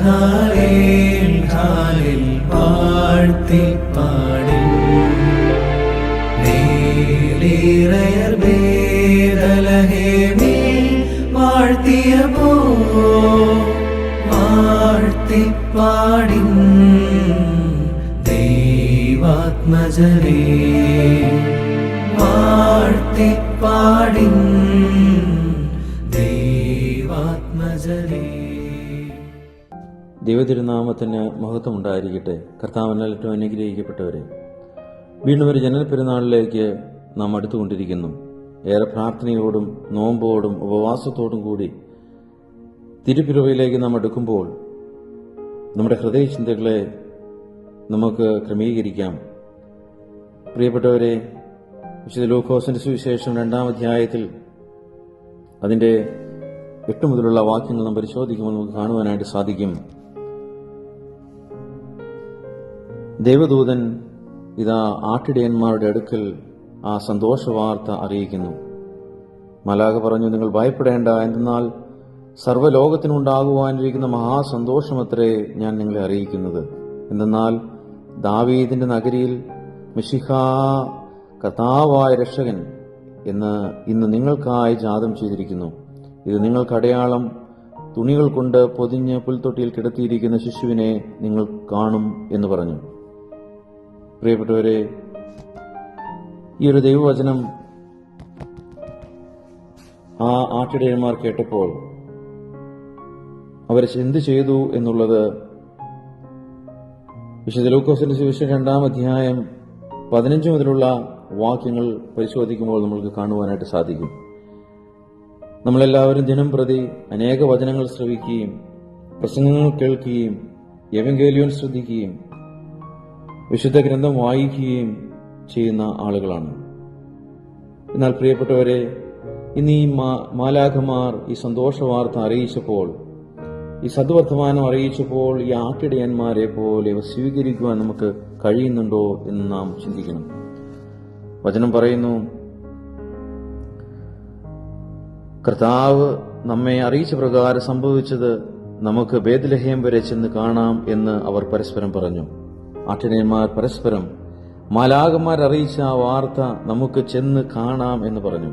ഹാലേൽ ഹാലേൽ വാഴ്ത്തി പാടിൻ നേലിറയർ ബേഥലഹേമിൽ വാഴ്ത്തിയപ്പോ വാഴ്ത്തിപ്പാടിൻ ദൈവാത്മജനേ വാഴ്ത്തിപ്പാടിൻ ദൈവാത്മജനേ. ദൈവതിരുനാമത്തിന് മഹത്വം ഉണ്ടായിരിക്കട്ടെ. കർത്താവിനാൽ ഏറ്റവും അനുഗ്രഹിക്കപ്പെട്ടവരെ, വീണ്ടും ഒരു ജനന പെരുന്നാളിലേക്ക് നാം അടുത്തുകൊണ്ടിരിക്കുന്നു. ഏറെ പ്രാർത്ഥനയോടും നോമ്പോടും ഉപവാസത്തോടും കൂടി തിരുപ്പിറവിയിലേക്ക് നാം അടുക്കുമ്പോൾ നമ്മുടെ ഹൃദയചിന്തകളെ നമുക്ക് ക്രമീകരിക്കാം. പ്രിയപ്പെട്ടവരെ, വിശുദ്ധ ലൂക്കോസിന്റെ സുവിശേഷം 2-ാം അധ്യായത്തിൽ അതിന്റെ 8 മുതലുള്ള വാക്യങ്ങൾ നാം പരിശോധിക്കുമ്പോൾ നമുക്ക് കാണുവാനായിട്ട് സാധിക്കും. ദേവദൂതൻ ഇതാ ആട്ടിടയന്മാരുടെ അടുക്കൽ ആ സന്തോഷ വാർത്ത അറിയിക്കുന്നു. മലാഖ പറഞ്ഞു, നിങ്ങൾ ഭയപ്പെടേണ്ട, എന്തെന്നാൽ സർവ്വലോകത്തിനുണ്ടാകുവാനിരിക്കുന്ന മഹാസന്തോഷമത്രേ ഞാൻ നിങ്ങളെ അറിയിക്കുന്നത്. എന്തെന്നാൽ ദാവീദിന്റെ നഗരിയിൽ മിശിഹാ കർത്താവായ രക്ഷകൻ എന്ന് ഇന്ന് നിങ്ങൾക്കായി ജാതം ചെയ്തിരിക്കുന്നു. ഇത് നിങ്ങൾക്ക് അടയാളം. തുണികൾ കൊണ്ട് പൊതിഞ്ഞ് പുൽത്തൊട്ടിയിൽ കിടത്തിയിരിക്കുന്ന ശിശുവിനെ നിങ്ങൾ കാണും എന്ന് പറഞ്ഞു. പ്രിയപ്പെട്ടവരെ, ഈ ഒരു ദൈവവചനം ആ ആട്ടിടയന്മാർ കേട്ടപ്പോൾ അവർ എന്ത് ചെയ്തു എന്നുള്ളത് വിശുദ്ധ ലൂക്കോസിന്റെ സുവിശേഷം 2-ാം അധ്യായം 15 മുതലുള്ള വാക്യങ്ങൾ പരിശോധിക്കുമ്പോൾ നമുക്ക് കാണുവാനായിട്ട് സാധിക്കും. നമ്മളെല്ലാവരും ദിനം പ്രതി അനേക വചനങ്ങൾ ശ്രവിക്കുകയും പ്രസംഗങ്ങൾ കേൾക്കുകയും എവങ്കേലിയോൻ ശ്രദ്ധിക്കുകയും വിശുദ്ധ ഗ്രന്ഥം വായിക്കുകയും ചെയ്യുന്ന ആളുകളാണ്. എന്നാൽ പ്രിയപ്പെട്ടവരെ, ഇന്ന് ഈ മാലാഖമാർ ഈ സന്തോഷ വാർത്ത അറിയിച്ചപ്പോൾ, ഈ സദ്വർത്തമാനം അറിയിച്ചപ്പോൾ, ഈ ആട്ടിടയന്മാരെ പോലെ ഇവ സ്വീകരിക്കുവാൻ നമുക്ക് കഴിയുന്നുണ്ടോ എന്ന് നാം ചിന്തിക്കണം. വചനം പറയുന്നു, കർത്താവ് നമ്മെ അറിയിച്ച പ്രകാരം സംഭവിച്ചത് നമുക്ക് ബേത്ലഹേം വരെ ചെന്ന് കാണാം എന്ന് അവർ പരസ്പരം പറഞ്ഞു. ആട്ടിടയന്മാർ പരസ്പരം മാലാഖമാർ അറിയിച്ച ആ വാർത്ത നമുക്ക് ചെന്ന് കാണാം എന്ന് പറഞ്ഞു.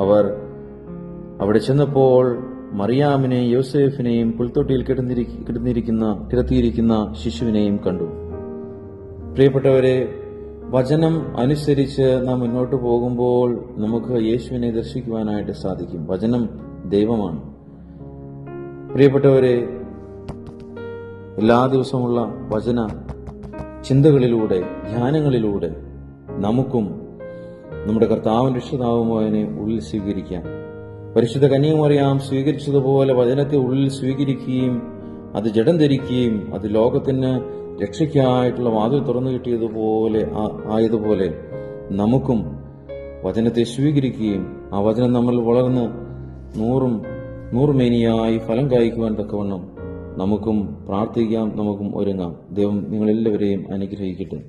അവർ അവിടെ ചെന്നപ്പോൾ മറിയാമിനെയും യോസേഫിനെയും പുൽത്തൊട്ടിയിൽ കിടത്തിയിരിക്കുന്ന ശിശുവിനെയും കണ്ടു. പ്രിയപ്പെട്ടവരെ, വചനം അനുസരിച്ച് നാം മുന്നോട്ട് പോകുമ്പോൾ നമുക്ക് യേശുവിനെ ദർശിക്കുവാനായിട്ട് സാധിക്കും. വചനം ദൈവമാണ്. പ്രിയപ്പെട്ടവരെ, എല്ലാ ദിവസമുള്ള വചന ചിന്തകളിലൂടെ, ധ്യാനങ്ങളിലൂടെ നമുക്കും നമ്മുടെ കർത്താവിന്റെ രക്ഷിതാവുമായതിനെ ഉള്ളിൽ സ്വീകരിക്കാം. പരിശുദ്ധ കന്യകമറിയാം സ്വീകരിച്ചതുപോലെ വചനത്തെ ഉള്ളിൽ സ്വീകരിക്കുകയും അത് ജഡം ധരിക്കുകയും അത് ലോകത്തിന് രക്ഷയ്ക്കായിട്ടുള്ള വാതിൽ തുറന്നു കിട്ടിയതുപോലെ ആയതുപോലെ നമുക്കും വചനത്തെ സ്വീകരിക്കുകയും ആ വചനം നമ്മൾ വളർന്ന് നൂറുമേനിയായി ഫലം കായ്ക്കുവാൻ തക്കവണ്ണം നമുക്കും പ്രാർത്ഥിക്കാം, നമുക്കും ഒരുങ്ങാം. ദൈവം നിങ്ങളെല്ലാവരെയും അനുഗ്രഹിക്കട്ടെ.